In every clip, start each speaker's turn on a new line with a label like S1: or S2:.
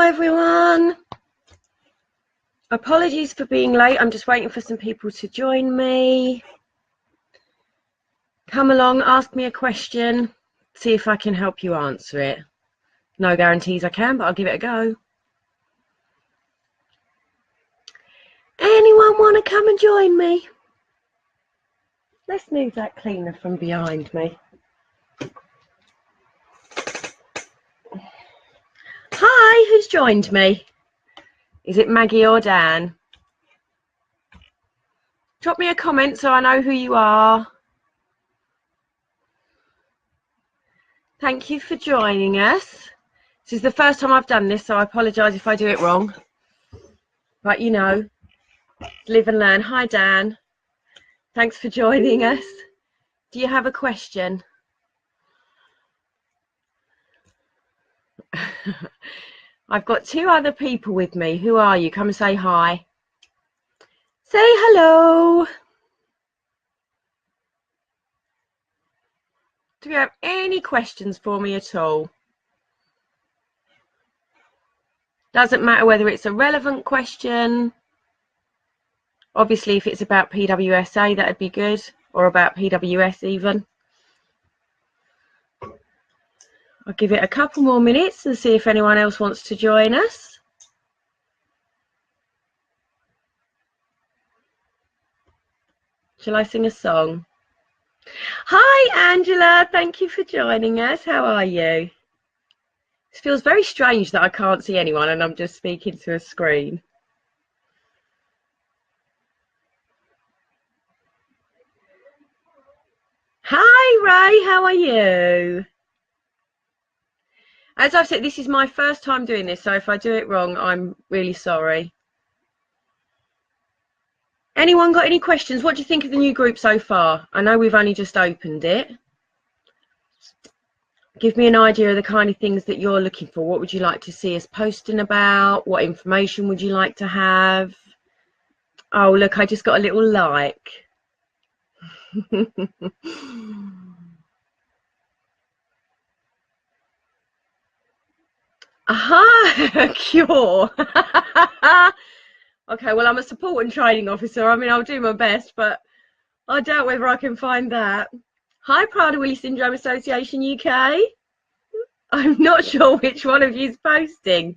S1: everyone. Apologies for being late. I'm just waiting for some people to join me. Come along, ask me a question, see if I can help you answer it. No guarantees I can, but I'll give it a go. Anyone want to come and join me? Let's move that cleaner from behind me. Hi, who's joined me? Is it Maggie or Dan? Drop me a comment so I know who you are. Thank you for joining us. This is the first time I've done this, so I apologise if I do it wrong. But you know, live and learn. Hi, Dan. Thanks for joining us. Do you have a question? I've got two other people with me. Who are you? Come and say hi. Say hello. Do you have any questions for me at all? Doesn't matter whether it's a relevant question. Obviously, if it's about PWSA, that'd be good, or about PWS even. I'll give it a couple more minutes and see if anyone else wants to join us. Shall I sing a song? Hi, Angela. Thank you for joining us. How are you? It feels very strange that I can't see anyone and I'm just speaking to a screen. Hi, Ray. How are you? As I've said, this is my first time doing this, so if I do it wrong, I'm really sorry. Anyone got any questions? What do you think of the new group so far? I know we've only just opened it. Give me an idea of the kind of things that you're looking for. What would you like to see us posting about? What information would you like to have? Oh, look, I just got a little like. Aha, cure. Okay, well, I'm a support and training officer. I mean, I'll do my best, but I doubt whether I can find that. Hi, Prader-Willi Syndrome Association UK. I'm not sure which one of you is posting.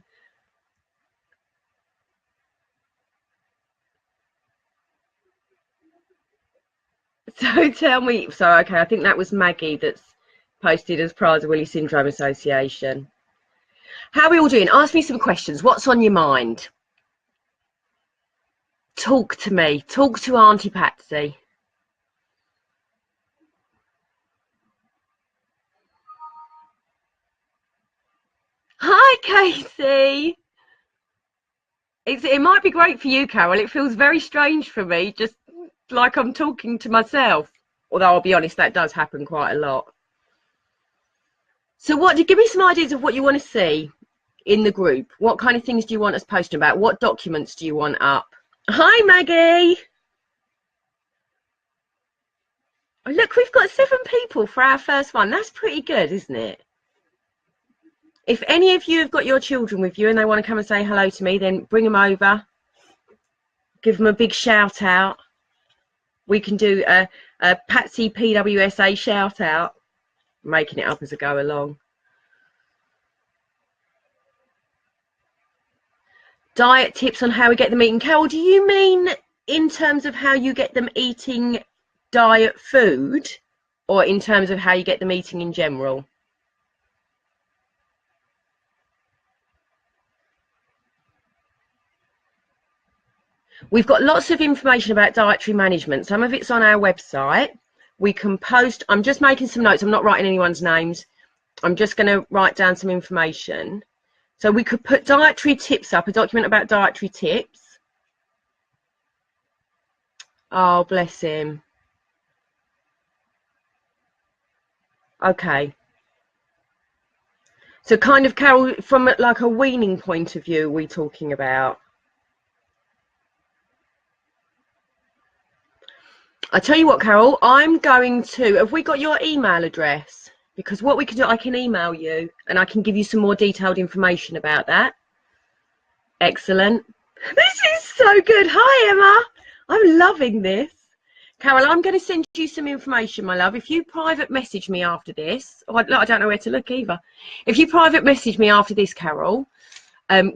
S1: So tell me, so okay, I think that was Maggie that's posted as Prader-Willi Syndrome Association. How are we all doing? Ask me some questions. What's on your mind? Talk to me. Talk to Auntie Patsy. Hi, Casey. It might be great for you, Carol. It feels very strange for me, just like I'm talking to myself. Although I'll be honest, that does happen quite a lot. So give me some ideas of what you want to see in the group. What kind of things do you want us posting about? What documents do you want up? Hi, Maggie. Oh, look, we've got 7 people for our first one. That's pretty good, isn't it? If any of you have got your children with you and they want to come and say hello to me, then bring them over. Give them a big shout out. We can do a Patsy PWSA shout out. I'm making it up as I go along. Diet tips on how we get them eating. Carol, do you mean in terms of how you get them eating diet food, or in terms of how you get them eating in general? We've got lots of information about dietary management. Some of it's on our website. We can post. I'm just making some notes. I'm not writing anyone's names. I'm just going to write down some information. So we could put dietary tips up, a document about dietary tips. Oh, bless him. Okay. So kind of, Carol, from like a weaning point of view, are we talking about? I tell you what, Carol, I'm going to, have we got your email address? Because what we can do, I can email you and I can give you some more detailed information about that. Excellent. This is so good. Hi, Emma. I'm loving this. Carol, I'm going to send you some information, my love. If you private message me after this, I don't know where to look either. If you private message me after this, Carol,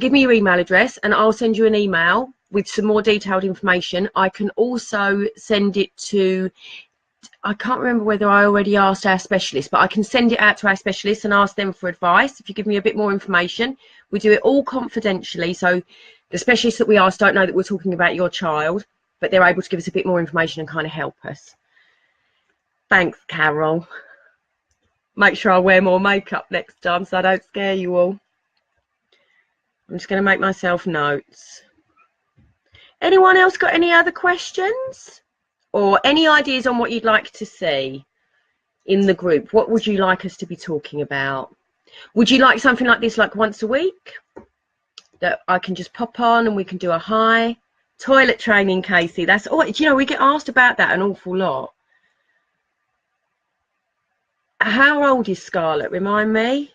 S1: give me your email address and I'll send you an email with some more detailed information. I can also send it to, I can't remember whether I already asked our specialist, but I can send it out to our specialists and ask them for advice. If you give me a bit more information, we do it all confidentially. So the specialists that we ask don't know that we're talking about your child, but they're able to give us a bit more information and kind of help us. Thanks, Carol. Make sure I wear more makeup next time so I don't scare you all. I'm just going to make myself notes. Anyone else got any other questions? Or any ideas on what you'd like to see in the group? What would you like us to be talking about? Would you like something like this, like once a week, that I can just pop on and we can do a hi? Toilet training, Casey. That's all. You know, we get asked about that an awful lot. How old is Scarlett? Remind me.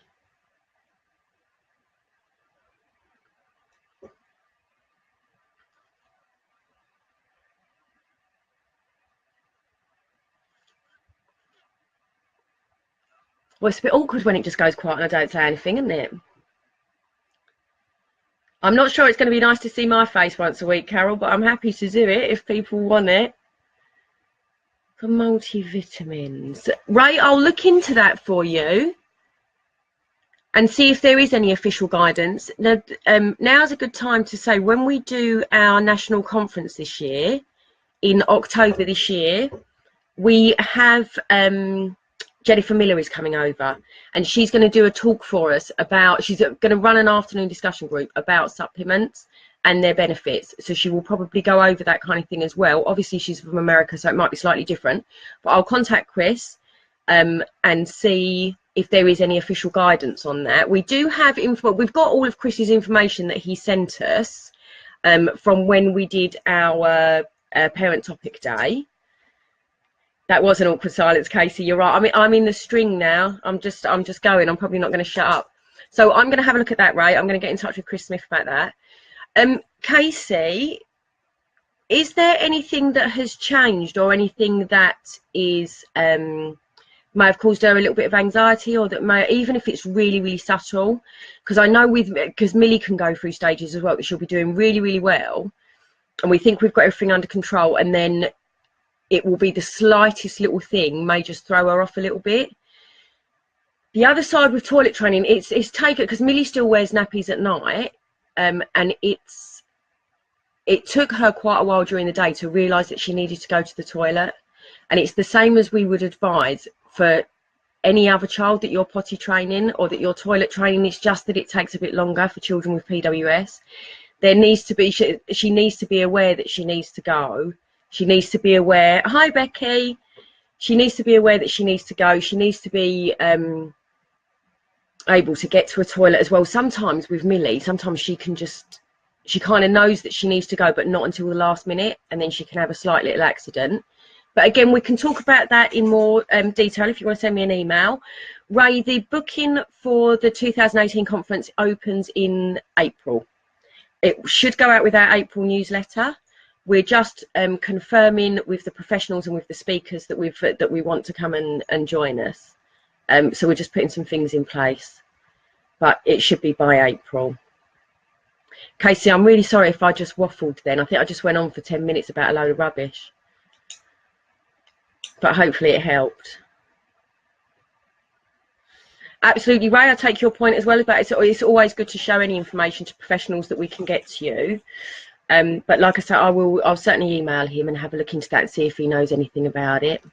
S1: Well, it's a bit awkward when it just goes quiet and I don't say anything, isn't it? I'm not sure it's going to be nice to see my face once a week, Carol, but I'm happy to do it if people want it. For multivitamins. Ray, I'll look into that for you and see if there is any official guidance. Now, now's a good time to say, when we do our national conference this year, in October this year, we have Jennifer Miller is coming over and she's going to do a talk for us about, she's going to run an afternoon discussion group about supplements and their benefits. So she will probably go over that kind of thing as well. Obviously she's from America, so it might be slightly different, but I'll contact Chris and see if there is any official guidance on that. We do have info, we've got all of Chris's information that he sent us from when we did our parent topic day. That was an awkward silence, Casey. You're right. I mean, I'm in the string now. I'm just going. I'm probably not going to shut up. So I'm going to have a look at that, Ray. I'm going to get in touch with Chris Smith about that. Casey, is there anything that has changed or anything that is may have caused her a little bit of anxiety, or that may, even if it's really, really subtle? Because I know because Millie can go through stages as well that she'll be doing really, really well, and we think we've got everything under control, and then it will be the slightest little thing may just throw her off a little bit. The other side with toilet training, it's taken, because Millie still wears nappies at night, and it took her quite a while during the day to realise that she needed to go to the toilet. And it's the same as we would advise for any other child that you're potty training or that you're toilet training. It's just that it takes a bit longer for children with PWS. There needs to be, she needs to be aware that she needs to go. She needs to be aware. Hi, Becky. She needs to be aware that she needs to go. She needs to be able to get to a toilet as well. Sometimes with Millie, sometimes she can just, she kind of knows that she needs to go, but not until the last minute, and then she can have a slight little accident. But again, we can talk about that in more detail if you want to send me an email. Ray, the booking for the 2018 conference opens in April. It should go out with our April newsletter. We're just confirming with the professionals and with the speakers that we want to come and join us. So we're just putting some things in place, but it should be by April. Casey, I'm really sorry if I just waffled then. I think I just went on for 10 minutes about a load of rubbish, but hopefully it helped. Absolutely, Ray, I take your point as well about it's always good to show any information to professionals that we can get to you. But like I said, I'll certainly email him and have a look into that and see if he knows anything about it.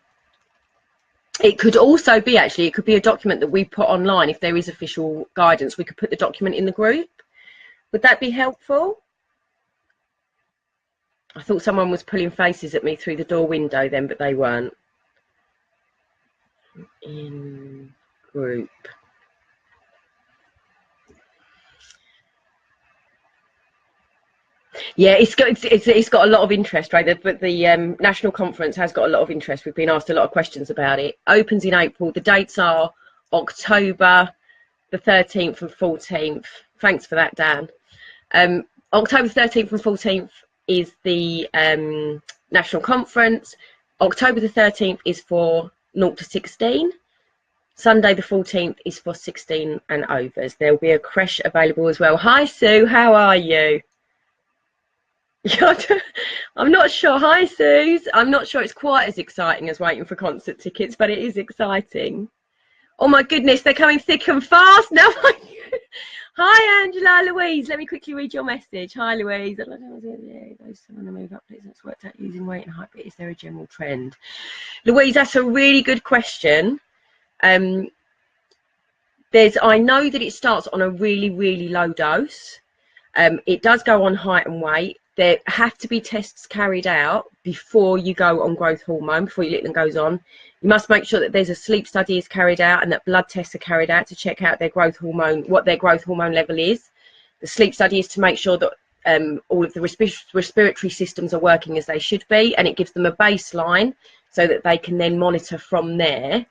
S1: It could also be, actually, it could be a document that we put online. If there is official guidance, we could put the document in the group. Would that be helpful? I thought someone was pulling faces at me through the door window then, but they weren't. In group. Yeah, it's got a lot of interest, right? But the national conference has got a lot of interest. We've been asked a lot of questions about it. Opens in April. The dates are October the 13th and 14th. Thanks for that, Dan. October 13th and 14th is the national conference. October the 13th is for 0 to 16. Sunday the 14th is for 16 and overs. There will be a creche available as well. Hi Sue, how are you? I'm not sure. Hi Suze. I'm not sure it's quite as exciting as waiting for concert tickets, but it is exciting. Oh my goodness, they're coming thick and fast now. Hi Angela, Louise. Let me quickly read your message. Hi Louise. Those want to move up, please. That's worked out using weight and height, but is there a general trend? Louise, that's a really good question. I know that it starts on a really, really low dose. It does go on height and weight. There have to be tests carried out before you go on growth hormone, before your Litland goes on. You must make sure that there's a sleep study is carried out and that blood tests are carried out to check out their growth hormone, what their growth hormone level is. The sleep study is to make sure that all of the respiratory systems are working as they should be, and it gives them a baseline so that they can then monitor from there.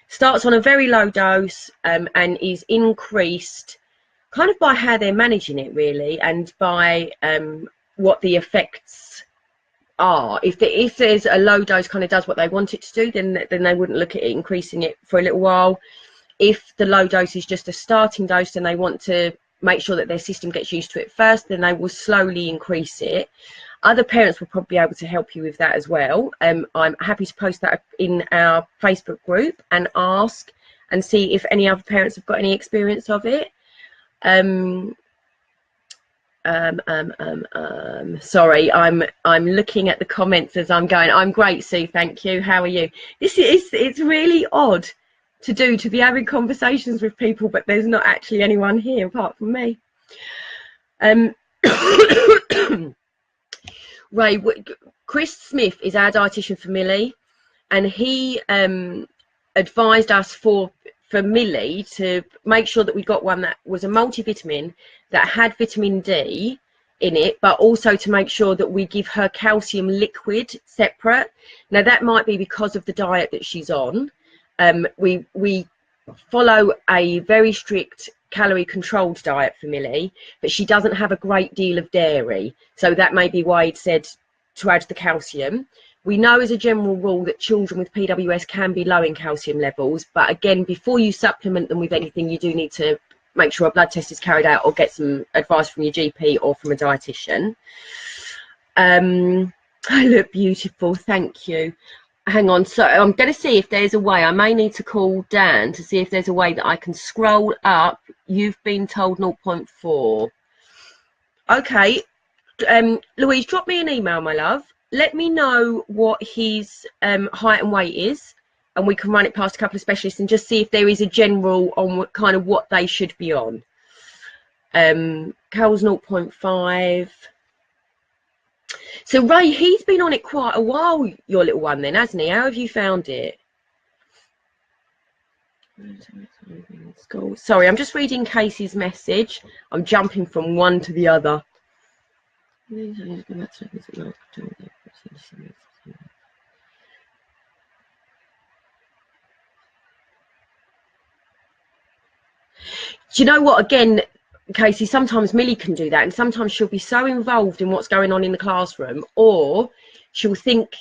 S1: Starts on a very low dose and is increased kind of by how they're managing it, really, and by what the effects are. If there's a low dose kind of does what they want it to do, then they wouldn't look at it increasing it for a little while. If the low dose is just a starting dose and they want to make sure that their system gets used to it first, then they will slowly increase it. Other parents will probably be able to help you with that as well. I'm happy to post that in our Facebook group and ask and see if any other parents have got any experience of it. Sorry, I'm looking at the comments as I'm going. I'm great, Sue, thank you. How are you? It's really odd to be having conversations with people, but there's not actually anyone here apart from me. Ray, Chris Smith is our dietitian for Millie, and he advised us for Millie to make sure that we got one that was a multivitamin that had vitamin D in it, but also to make sure that we give her calcium liquid separate. Now that might be because of the diet that she's on. We follow a very strict calorie controlled diet for Millie, but she doesn't have a great deal of dairy, so that may be why it said to add the calcium. We know as a general rule that children with PWS can be low in calcium levels, but again, before you supplement them with anything, you do need to make sure a blood test is carried out or get some advice from your GP or from a dietitian. I look beautiful, thank you. Hang on, so I'm going to see if there's a way. I may need to call Dan to see if there's a way that I can scroll up. You've been told 0.4. Okay, Louise, drop me an email, my love. Let me know what his height and weight is, and we can run it past a couple of specialists and just see if there is a general on what kind of what they should be on. Carol's 0.5. So Ray, he's been on it quite a while, your little one then, hasn't he? How have you found it? Sorry, I'm just reading Casey's message. I'm jumping from one to the other. Do you know what, again, Casey, sometimes Millie can do that, and sometimes she'll be so involved in what's going on in the classroom, or she'll think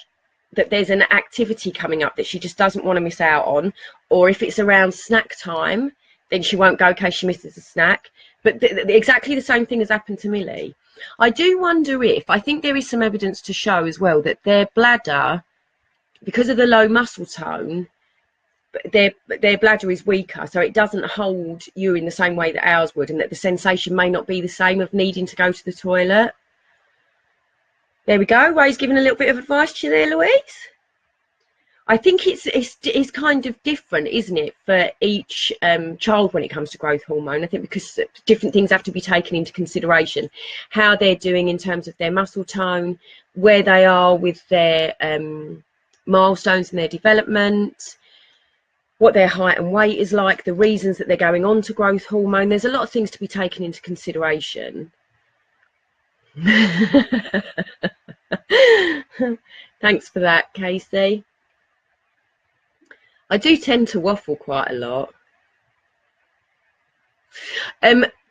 S1: that there's an activity coming up that she just doesn't want to miss out on, or if it's around snack time, then she won't go in case she misses a snack. But exactly the same thing has happened to Millie. I do wonder if, I think there is some evidence to show as well that their bladder, because of the low muscle tone, their bladder is weaker, so it doesn't hold urine the same way that ours would, and that the sensation may not be the same of needing to go to the toilet. There we go. Ray's giving a little bit of advice to you there, Louise. I think it's kind of different, isn't it, for each child when it comes to growth hormone. I think because different things have to be taken into consideration, how they're doing in terms of their muscle tone, where they are with their milestones in their development, what their height and weight is like, the reasons that they're going on to growth hormone. There's a lot of things to be taken into consideration. Thanks for that, Casey. I do tend to waffle quite a lot.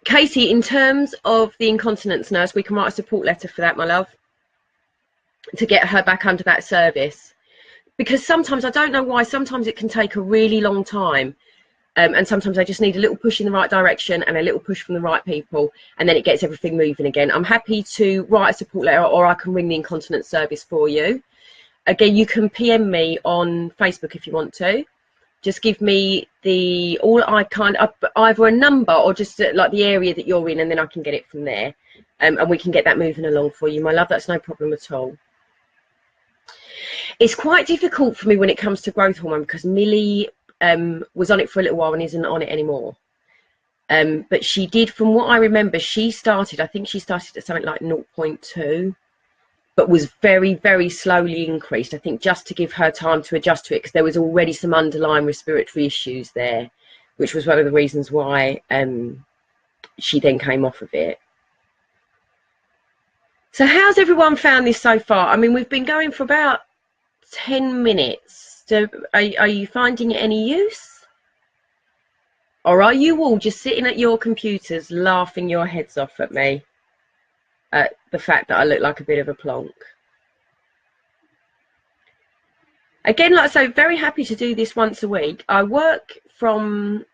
S1: Casey, in terms of the incontinence nurse, we can write a support letter for that, my love, to get her back under that service. Because sometimes, I don't know why, sometimes it can take a really long time. And sometimes I just need a little push in the right direction and a little push from the right people, and then it gets everything moving again. I'm happy to write a support letter, or I can ring the incontinence service for you. Again, you can PM me on Facebook if you want to. Just give me either a number or just like the area that you're in, and then I can get it from there. And we can get that moving along for you, my love. That's no problem at all. It's quite difficult for me when it comes to growth hormone because Millie was on it for a little while and isn't on it anymore. But she did, from what I remember, I think she started at something like 0.2, but was very, very slowly increased, I think, just to give her time to adjust to it, because there was already some underlying respiratory issues there, which was one of the reasons why she then came off of it. So how's everyone found this so far? I mean, we've been going for about 10 minutes. So are you finding it any use? Or are you all just sitting at your computers laughing your heads off at me at the fact that I look like a bit of a plonk? Again, like I say, very happy to do this once a week. I'm in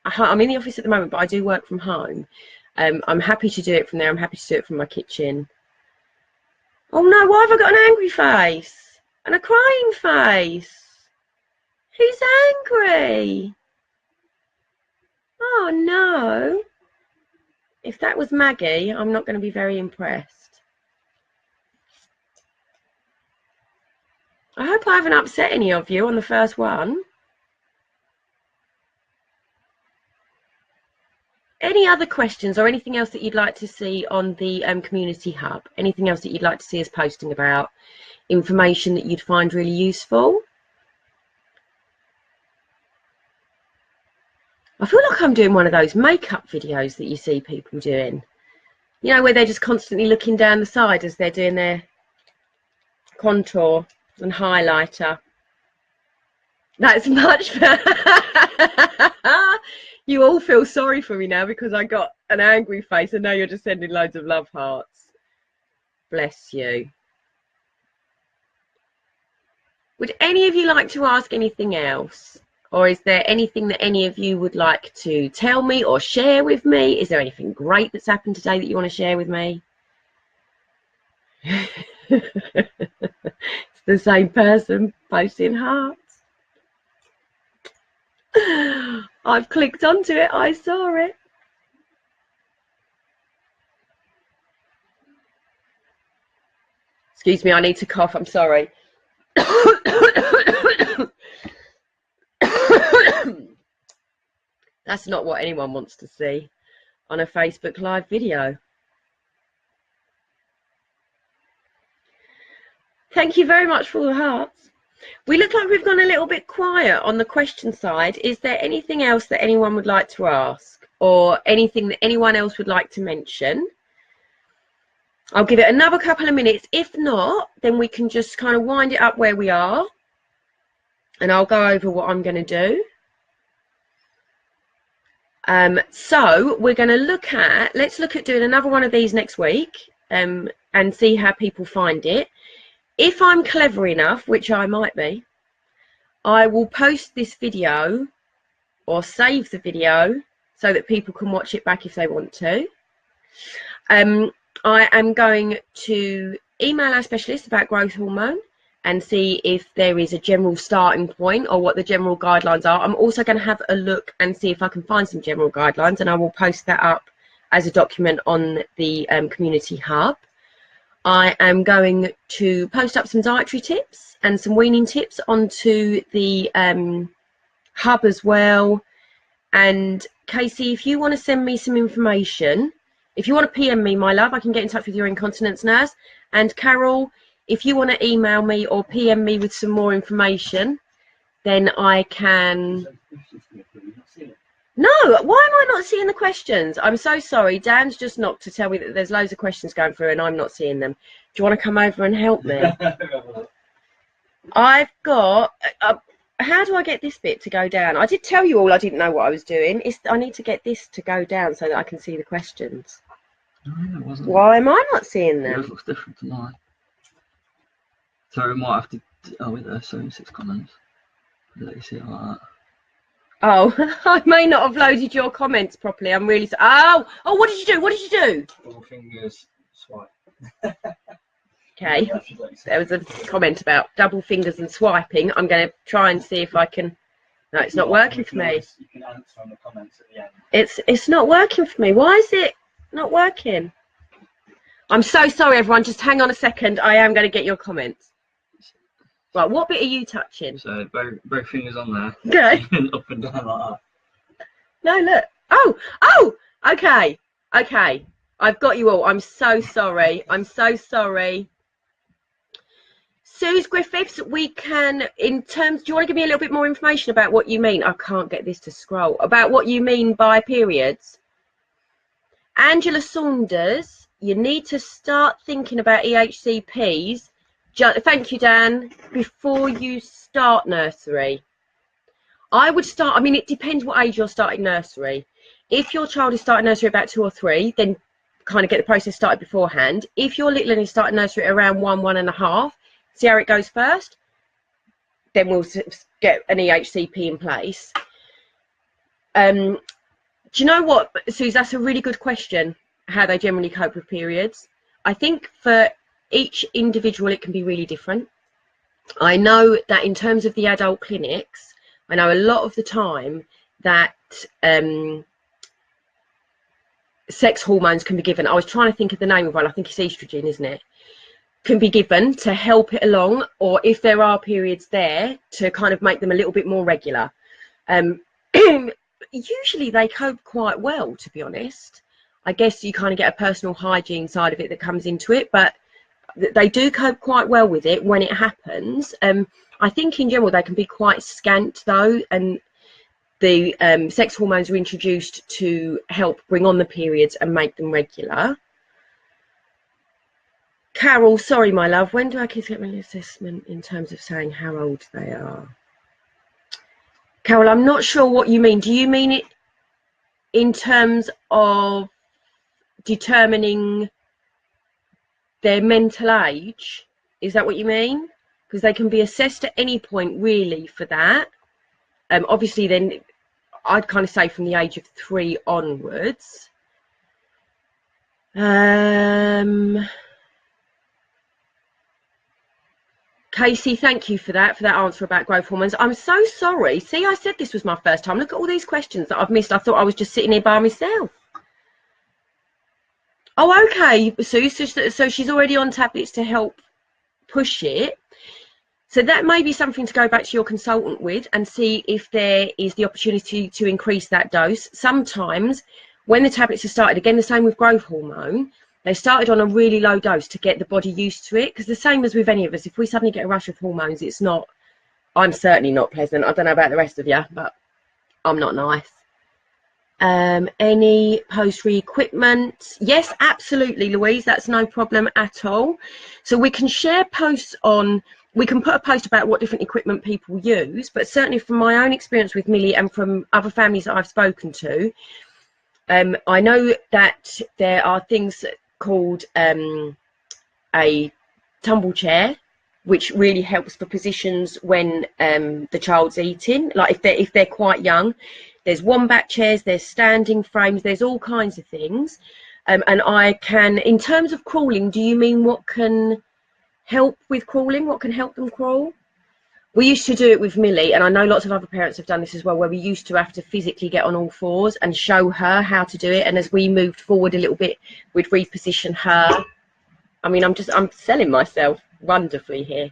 S1: the office at the moment, but I do work from home. I'm happy to do it from there. I'm happy to do it from my kitchen. Oh no, why have I got an angry face? And a crying face? Who's angry? Oh no. If that was Maggie, I'm not going to be very impressed. I hope I haven't upset any of you on the first one. Any other questions or anything else that you'd like to see on the community hub? Anything else that you'd like to see us posting about? Information that you'd find really useful? I feel like I'm doing one of those makeup videos that you see people doing. You know, where they're just constantly looking down the side as they're doing their contour and highlighter. That's much better. You all feel sorry for me now because I got an angry face and now you're just sending loads of love hearts. Bless you. Would any of you like to ask anything else? Or is there anything that any of you would like to tell me or share with me? Is there anything great that's happened today that you want to share with me? It's the same person posting hearts. I've clicked onto it. I saw it. Excuse me, I need to cough. I'm sorry. That's not what anyone wants to see on a Facebook Live video. Thank you very much for all the hearts. We look like we've gone a little bit quiet on the question side. Is there anything else that anyone would like to ask or anything that anyone else would like to mention? I'll give it another couple of minutes. If not, then we can just kind of wind it up where we are and I'll go over what I'm going to do. So we're going to let's look at doing another one of these next week and see how people find it. If I'm clever enough, which I might be, I will post this video or save the video so that people can watch it back if they want to. I am going to email our specialist about growth hormone and see if there is a general starting point or what the general guidelines are. I'm also going to have a look and see if I can find some general guidelines, and I will post that up as a document on the community hub. I am going to post up some dietary tips and some weaning tips onto the hub as well. And Casey, if you want to send me some information, if you want to PM me, my love, I can get in touch with your incontinence nurse. And Carol, if you want to email me or PM me with some more information, then I can... No, why am I not seeing the questions? I'm so sorry. Dan's just knocked to tell me that there's loads of questions going through and I'm not seeing them. Do you want to come over and help me? I've got... how do I get this bit to go down? I did tell you all I didn't know what I was doing. I need to get this to go down so that I can see the questions.
S2: No, it wasn't.
S1: Why am I not seeing them?
S2: Yours looks different to mine. So we might have to. Oh, wait, there's 76 comments. Let you see it like that.
S1: Oh, I may not have loaded your comments properly. I'm really sorry. Oh, what did you do? What did you do?
S3: Double fingers swipe.
S1: Okay, there was a comment about double fingers and swiping. I'm going to try and see if I can. No, it's not working for me.
S3: You can answer on the comments at the end.
S1: It's not working for me. Why is it not working? I'm so sorry, everyone. Just hang on a second. I am going to get your comments. Right, what bit are you touching?
S2: So both fingers on there.
S1: Okay.
S2: And up and down like that.
S1: No, look. Oh, okay. I've got you all. I'm so sorry. I'm so sorry. Suze Griffiths, we can, in terms, do you want to give me a little bit more information about what you mean? I can't get this to scroll. About what you mean by periods. Angela Saunders, you need to start thinking about EHCPs. Thank you, Dan. Before you start nursery. I would start, I mean, it depends what age you're starting nursery. If your child is starting nursery about 2 or 3, then kind of get the process started beforehand. If your little one is starting nursery around 1, 1.5, see how it goes first, then we'll get an EHCP in place. Do you know what, Suze, that's a really good question, how they generally cope with periods. I think for each individual it can be really different. I know that in terms of the adult clinics, I know a lot of the time that sex hormones can be given. I was trying to think of the name of one. I think it's estrogen, isn't it? Can be given to help it along, or if there are periods there, to kind of make them a little bit more regular. Usually they cope quite well, to be honest. I guess you kind of get a personal hygiene side of it that comes into it, but they do cope quite well with it when it happens. I think in general they can be quite scant though, and the sex hormones are introduced to help bring on the periods and make them regular. Carol, sorry my love, when do our kids get an assessment in terms of saying how old they are? Carol, I'm not sure what you mean. Do you mean it in terms of determining their mental age? Is that what you mean? Because they can be assessed at any point really for that. Obviously then I'd kind of say from the age of 3 onwards. Casey, thank you for that answer about growth hormones. I'm so sorry. See, I said this was my first time. Look at all these questions that I've missed. I thought I was just sitting here by myself. Oh, okay, Sue. So she's already on tablets to help push it. So that may be something to go back to your consultant with and see if there is the opportunity to increase that dose. Sometimes when the tablets are started, again, the same with growth hormone, they started on a really low dose to get the body used to it. Because the same as with any of us, if we suddenly get a rush of hormones, it's not, I'm certainly not pleasant. I don't know about the rest of you, but I'm not nice. Any post-re equipment? Yes, absolutely, Louise. That's no problem at all. So we can share posts on, we can put a post about what different equipment people use, but certainly from my own experience with Millie and from other families that I've spoken to, I know that there are things called a tumble chair, which really helps for positions when the child's eating, like if they're quite young. There's wombat chairs, there's standing frames, there's all kinds of things. And I can, in terms of crawling, do you mean what can help with crawling? What can help them crawl? We used to do it with Millie, and I know lots of other parents have done this as well, where we used to have to physically get on all fours and show her how to do it. And as we moved forward a little bit, we'd reposition her. I mean, I'm selling myself wonderfully here.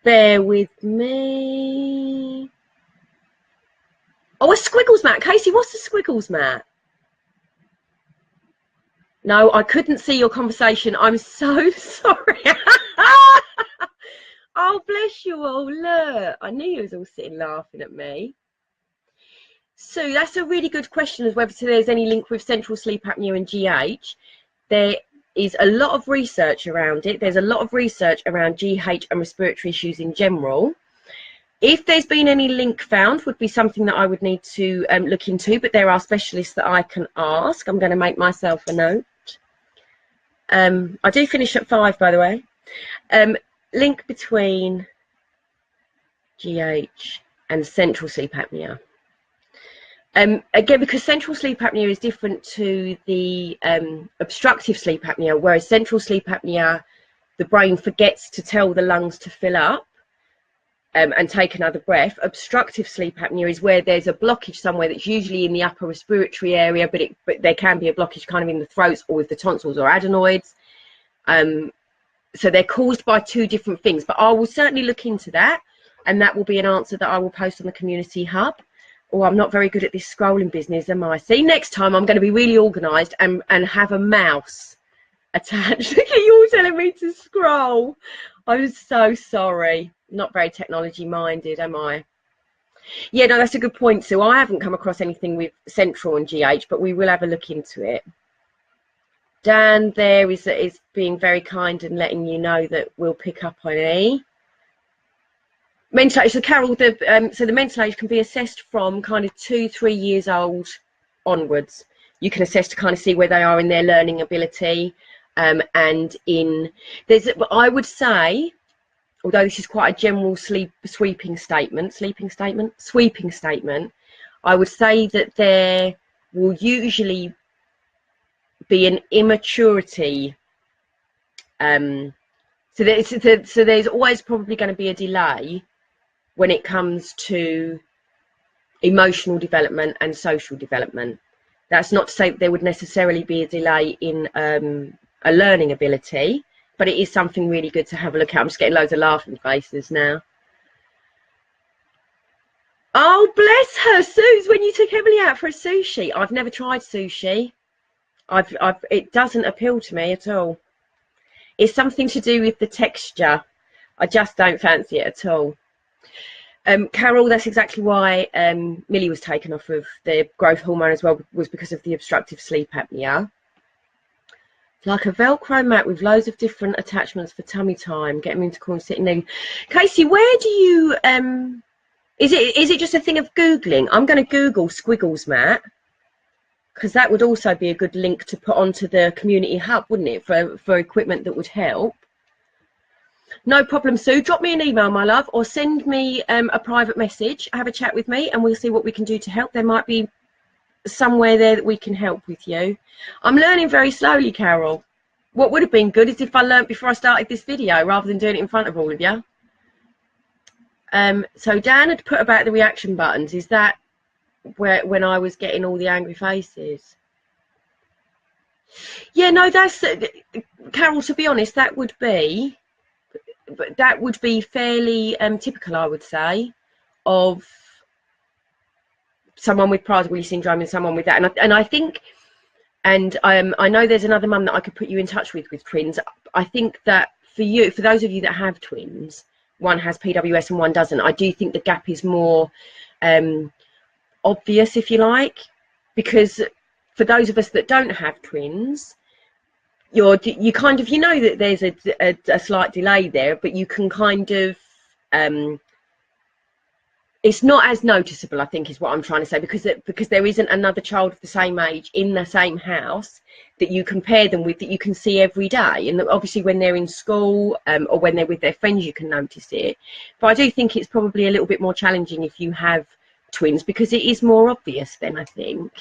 S1: Bear with me. Oh, a squiggles mat. Casey, what's the squiggles mat? No, I couldn't see your conversation. I'm so sorry. Oh, bless you all. Look, I knew you was all sitting laughing at me. So that's a really good question, as whether there's any link with central sleep apnea and GH. There is a lot of research around it. There's a lot of research around GH and respiratory issues in general. If there's been any link found, would be something that I would need to look into, but there are specialists that I can ask. I'm going to make myself a note. I do finish at 5, by the way. Link between GH and central sleep apnea. Again, because central sleep apnea is different to the obstructive sleep apnea, whereas central sleep apnea, the brain forgets to tell the lungs to fill up and take another breath. Obstructive sleep apnea is where there's a blockage somewhere that's usually in the upper respiratory area, but there can be a blockage kind of in the throats or with the tonsils or adenoids. So they're caused by 2 different things, but I will certainly look into that, and that will be an answer that I will post on the community hub. Oh, I'm not very good at this scrolling business, am I? See, next time I'm going to be really organised and have a mouse attached. Look at you all telling me to scroll. I'm so sorry. Not very technology minded, am I? Yeah, no, that's a good point, Sue. I haven't come across anything with central and GH, but we will have a look into it. Dan there is being very kind and letting you know that we'll pick up on E. Mental age, so Carol, so the mental age can be assessed from kind of 2-3 years old onwards. You can assess to kind of see where they are in their learning ability, and I would say, although this is quite a general sweeping statement, I would say that there will usually be an immaturity. So there's always probably going to be a delay when it comes to emotional development and social development. That's not to say that there would necessarily be a delay in a learning ability, but it is something really good to have a look at. I'm just getting loads of laughing faces now. Oh, bless her, Suze, when you took Emily out for a sushi. I've never tried sushi. It doesn't appeal to me at all. It's something to do with the texture. I just don't fancy it at all. Carol, that's exactly why Millie was taken off of the growth hormone as well, was because of the obstructive sleep apnea. It's like a Velcro mat with loads of different attachments for tummy time. Get them into corner sitting there. Casey, where do you, is it just a thing of Googling? I'm going to Google squiggles mat, because that would also be a good link to put onto the community hub, wouldn't it, for equipment that would help. No problem, Sue. Drop me an email, my love, or send me a private message. Have a chat with me and we'll see what we can do to help. There might be somewhere there that we can help with you. I'm learning very slowly, Carol. What would have been good is if I learnt before I started this video rather than doing it in front of all of you. So Dan had put about the reaction buttons. Is that when I was getting all the angry faces? Yeah, no, that's Carol, to be honest, that would be fairly typical, I would say, of someone with Prader-Willi syndrome and someone with that. And I think, and I know there's another mum that I could put you in touch with twins. I think that for those of you that have twins, one has PWS and one doesn't. I do think the gap is more obvious, if you like, because for those of us that don't have twins, you kind of, you know that there's a slight delay there, but you can kind of it's not as noticeable, I think, is what I'm trying to say, because there isn't another child of the same age in the same house that you compare them with, that you can see every day. And obviously when they're in school or when they're with their friends, you can notice it. But I do think it's probably a little bit more challenging if you have twins, because it is more obvious then, I think.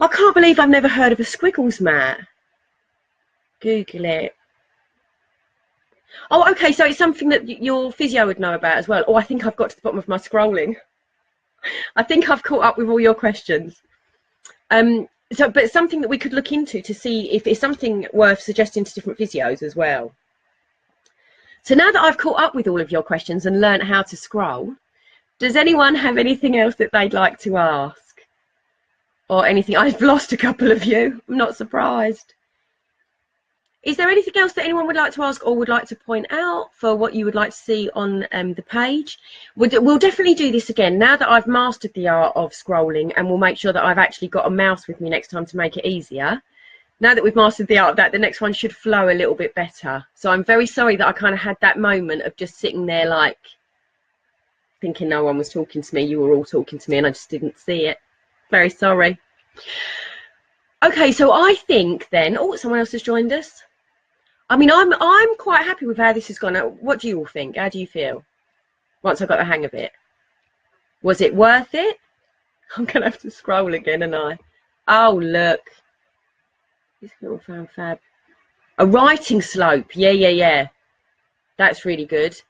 S1: I can't believe I've never heard of a squiggles mat. Google it. Oh, okay, so it's something that your physio would know about as well. Oh, I think I've got to the bottom of my scrolling. I think I've caught up with all your questions. But something that we could look into to see if it's something worth suggesting to different physios as well. So now that I've caught up with all of your questions and learned how to scroll, does anyone have anything else that they'd like to ask? Or anything? I've lost a couple of you. I'm not surprised. Is there anything else that anyone would like to ask or would like to point out for what you would like to see on the page? We'll definitely do this again now that I've mastered the art of scrolling, and we'll make sure that I've actually got a mouse with me next time to make it easier. Now that we've mastered the art of that, the next one should flow a little bit better. So I'm very sorry that I kind of had that moment of just sitting there like thinking no one was talking to me. You were all talking to me and I just didn't see it. Very sorry. Okay, so I think then, oh, someone else has joined us. I mean, I'm quite happy with how this has gone. What do you all think? How do you feel once I got the hang of it? Was it worth it? I'm going to have to scroll again, and oh, look. This little found fab. A writing slope. Yeah. That's really good.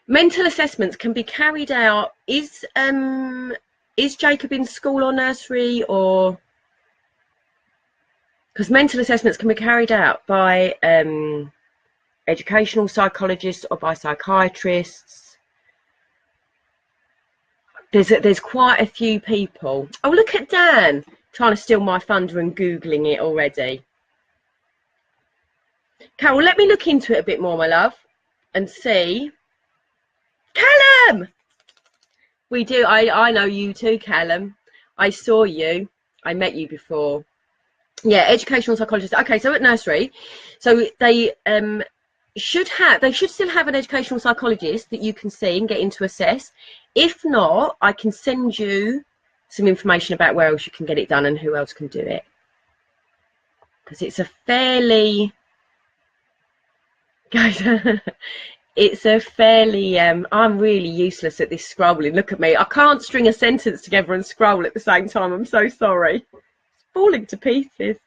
S1: Mental assessments can be carried out. Is Jacob in school or nursery, or because mental assessments can be carried out by educational psychologists or by psychiatrists. There's quite a few people. Oh, look at Dan trying to steal my thunder and Googling it already. Carol, let me look into it a bit more, my love, and see. Callum! We do. I know you too, Callum. I saw you. I met you before. Yeah, educational psychologist. Okay, so at nursery, so they should still have an educational psychologist that you can see and get in to assess. If not, I can send you some information about where else you can get it done and who else can do it. Because it's a fairly, guys, it's a fairly, I'm really useless at this scrolling. Look at me. I can't string a sentence together and scroll at the same time. I'm so sorry. It's falling to pieces.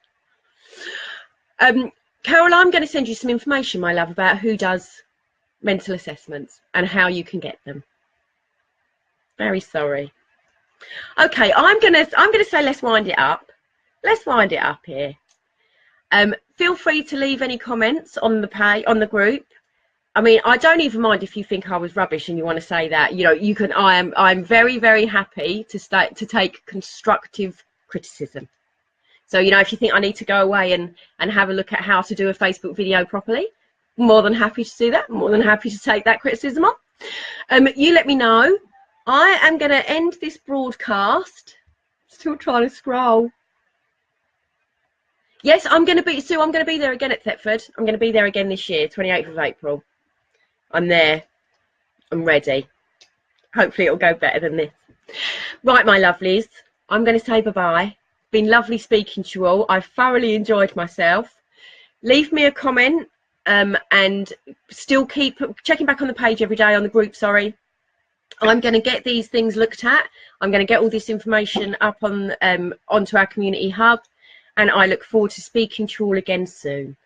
S1: Carol, I'm going to send you some information, my love, about who does mental assessments and how you can get them. Very sorry. Okay, I'm gonna say let's wind it up. Let's wind it up here. Feel free to leave any comments on the group. I mean, I don't even mind if you think I was rubbish and you want to say that. You know, you can. I'm very, very happy to take constructive criticism. So, you know, if you think I need to go away and have a look at how to do a Facebook video properly, more than happy to do that. More than happy to take that criticism on. You let me know. I am going to end this broadcast. Still trying to scroll. Yes, I'm going to be, Sue, I'm going to be there again at Thetford. I'm going to be there again this year, 28th of April. I'm there. I'm ready. Hopefully it'll go better than this. Right, my lovelies, I'm going to say bye-bye. Been lovely speaking to you all. I've thoroughly enjoyed myself. Leave me a comment and still keep checking back on the page every day, on the group, sorry. I'm going to get these things looked at. I'm going to get all this information up on onto our community hub, and I look forward to speaking to you all again soon.